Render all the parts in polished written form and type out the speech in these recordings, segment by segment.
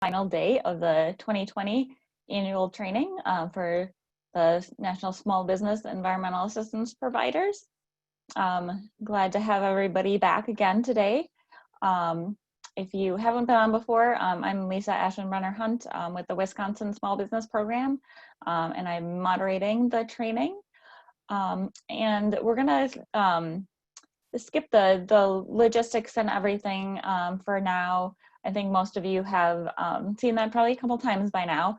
final day of the 2020 annual training for the National Small Business Environmental Assistance Providers. Glad to have everybody back again today. If you haven't been on before, I'm Lisa Ashton-Brenner-Hunt with the Wisconsin Small Business Program, and I'm moderating the training. And we're gonna skip the logistics and everything for now. I think most of you have seen that probably a couple times by now,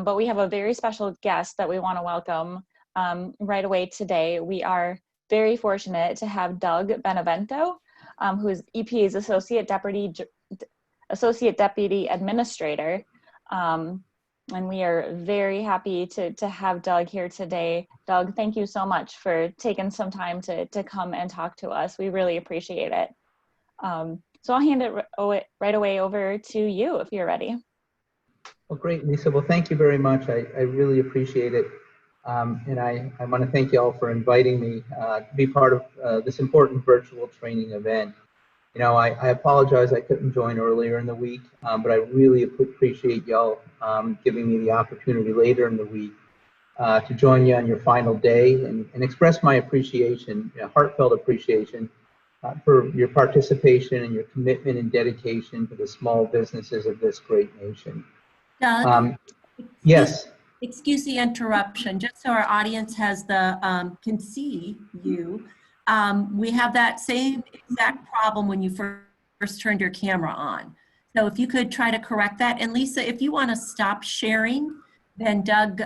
but we have a very special guest that we want to welcome right away today. We are very fortunate to have Doug Benevento, who is EPA's Associate Deputy Administrator. And we are very happy to have Doug here today. Doug, thank you so much for taking some time to come and talk to us. We really appreciate it. So I'll hand it right away over to you if you're ready. Well, great, Lisa. Well, thank you very much. I really appreciate it. And I want to thank you all for inviting me to be part of this important virtual training event. You know, I apologize I couldn't join earlier in the week, but I really appreciate y'all giving me the opportunity later in the week to join you on your final day and express my appreciation, heartfelt appreciation for your participation and your commitment and dedication to the small businesses of this great nation. Doug, yes. Excuse the interruption, just so our audience has the can see you. We have that same exact problem when you first turned your camera on. So if you could try to correct that. And Lisa, if you want to stop sharing, then Doug's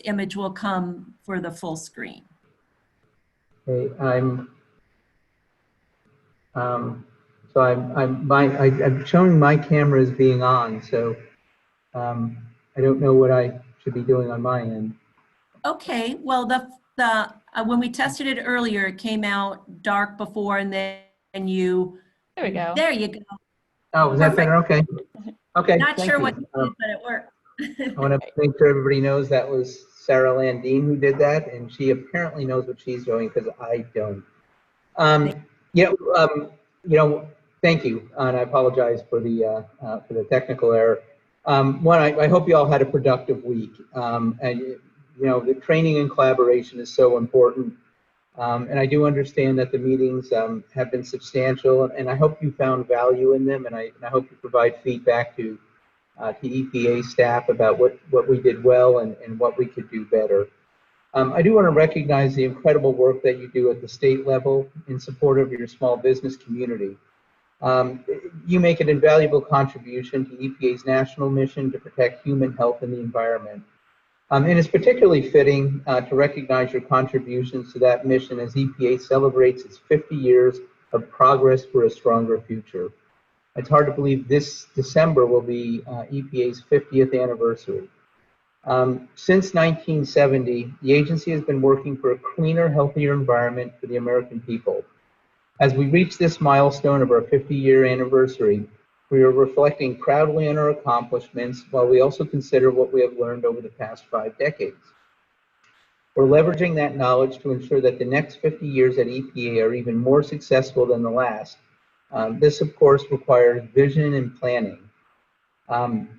image will come for the full screen. Okay, so I'm showing my camera as being on, so I don't know what I should be doing on my end. Okay, well, when we tested it earlier, it came out dark before, and then you. There we go. There you go. Oh, is that better? Okay. Okay. Not sure you. what you did, but it worked. I want to make sure everybody knows that was Sarah Landine who did that, and she apparently knows what she's doing because I don't. Thank you, and I apologize for the technical error. I hope you all had a productive week, and the training and collaboration is so important, and I do understand that the meetings have been substantial, and I hope you found value in them, and I hope you provide feedback to EPA staff about what we did well and what we could do better. I do want to recognize the incredible work that you do at the state level in support of your small business community. You make an invaluable contribution to EPA's national mission to protect human health and the environment. And it's particularly fitting to recognize your contributions to that mission as EPA celebrates its 50 years of progress for a stronger future. It's hard to believe this December will be EPA's 50th anniversary. Since 1970, the agency has been working for a cleaner, healthier environment for the American people. As we reach this milestone of our 50-year anniversary, we are reflecting proudly on our accomplishments while we also consider what we have learned over the past 5 decades. We're leveraging that knowledge to ensure that the next 50 years at EPA are even more successful than the last. This, of course, requires vision and planning.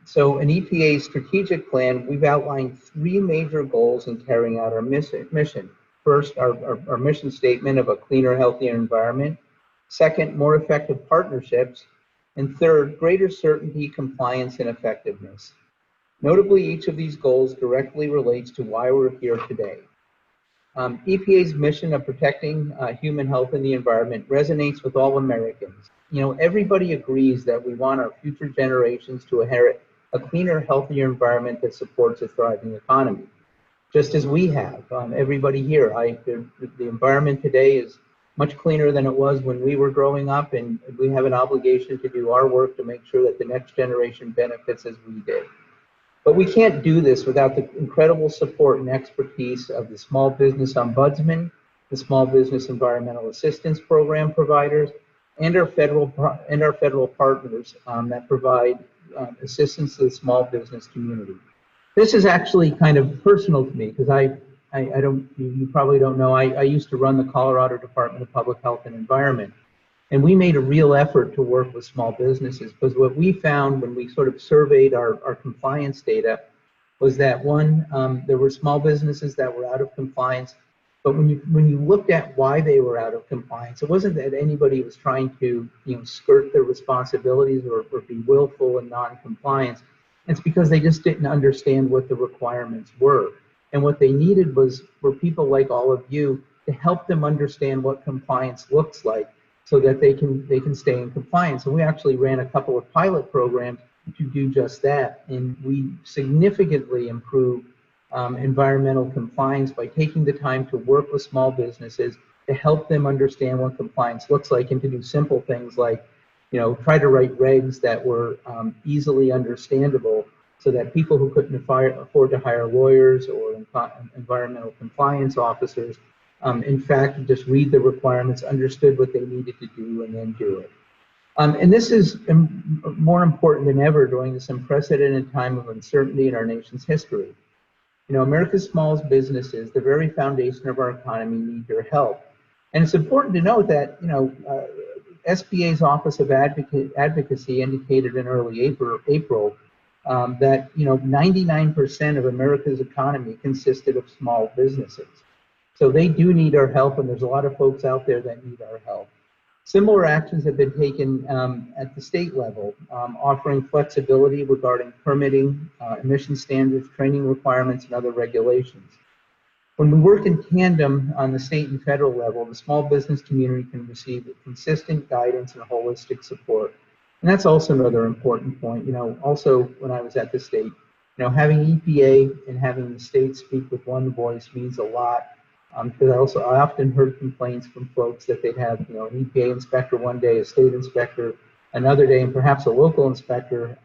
So in EPA's strategic plan, we've outlined 3 major goals in carrying out our mission. First, our mission statement of a cleaner, healthier environment. Second, more effective partnerships. And third, greater certainty, compliance, and effectiveness. Notably, each of these goals directly relates to why we're here today. EPA's mission of protecting human health and the environment resonates with all Americans. Everybody agrees that we want our future generations to inherit a cleaner, healthier environment that supports a thriving economy. Just as we have, everybody here, the environment today is much cleaner than it was when we were growing up, and we have an obligation to do our work to make sure that the next generation benefits as we did. But we can't do this without the incredible support and expertise of the Small Business Ombudsman, the Small Business Environmental Assistance Program providers, and our federal partners that provide assistance to the small business community. This is actually kind of personal to me because you probably don't know, I used to run the Colorado Department of Public Health and Environment. And we made a real effort to work with small businesses, because what we found when we sort of surveyed our compliance data was that one, there were small businesses that were out of compliance, but when you looked at why they were out of compliance, it wasn't that anybody was trying to skirt their responsibilities or be willful in non-compliance. It's because they just didn't understand what the requirements were. And what they needed were people like all of you to help them understand what compliance looks like, so that they can stay in compliance. And we actually ran a couple of pilot programs to do just that. And we significantly improved environmental compliance by taking the time to work with small businesses to help them understand what compliance looks like, and to do simple things like, try to write regs that were easily understandable, so that people who couldn't afford to hire lawyers or environmental compliance officers, in fact, just read the requirements, understood what they needed to do, and then do it. And this is more important than ever during this unprecedented time of uncertainty in our nation's history. America's small businesses, the very foundation of our economy, need your help. And it's important to note that, SBA's Office of Advocacy indicated in early April that 99% of America's economy consisted of small businesses. So they do need our help, and there's a lot of folks out there that need our help. Similar actions have been taken at the state level, offering flexibility regarding permitting, emission standards, training requirements, and other regulations. When we work in tandem on the state and federal level, the small business community can receive consistent guidance and holistic support. And that's also another important point. Also when I was at the state, having EPA and having the state speak with one voice means a lot. Because I often heard complaints from folks that they'd have, an EPA inspector one day, a state inspector another day, and perhaps a local inspector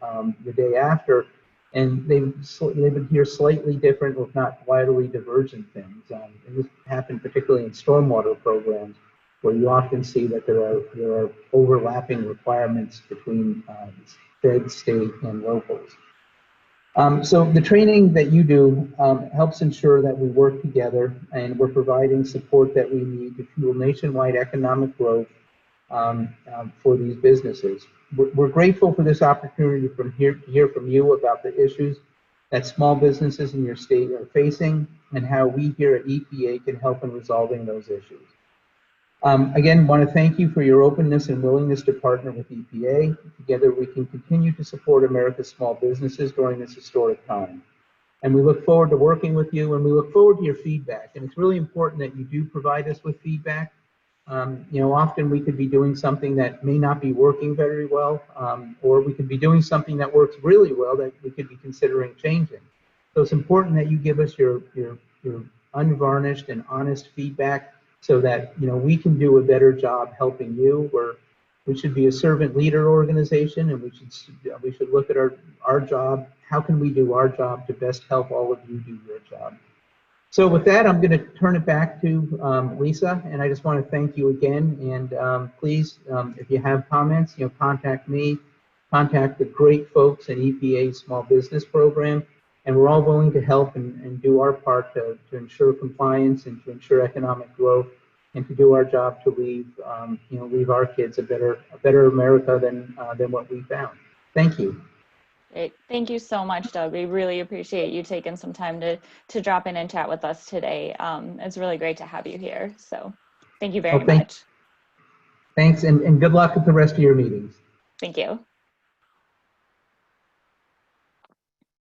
the day after, and they would hear slightly different, if not widely divergent things. And this happened particularly in stormwater programs, where you often see that there are overlapping requirements between fed, state, and locals. So the training that you do helps ensure that we work together, and we're providing support that we need to fuel nationwide economic growth for these businesses. We're grateful for this opportunity to hear from you about the issues that small businesses in your state are facing, and how we here at EPA can help in resolving those issues. Again, want to thank you for your openness and willingness to partner with EPA. Together, we can continue to support America's small businesses during this historic time. And we look forward to working with you, and we look forward to your feedback. And it's really important that you do provide us with feedback. Often we could be doing something that may not be working very well, or we could be doing something that works really well that we could be considering changing. So it's important that you give us your unvarnished and honest feedback, so that we can do a better job helping you. We should be a servant leader organization, and we should look at our job. How can we do our job to best help all of you do your job? So with that, I'm going to turn it back to Lisa, and I just want to thank you again. And please, if you have comments, contact me, contact the great folks in EPA's Small Business Program, and we're all willing to help and do our part to ensure compliance and to ensure economic growth, and to do our job to leave our kids a better America than what we found. Thank you. Great. Thank you so much, Doug. We really appreciate you taking some time to drop in and chat with us today. It's really great to have you here. So thank you very much. Thanks, and good luck with the rest of your meetings. Thank you.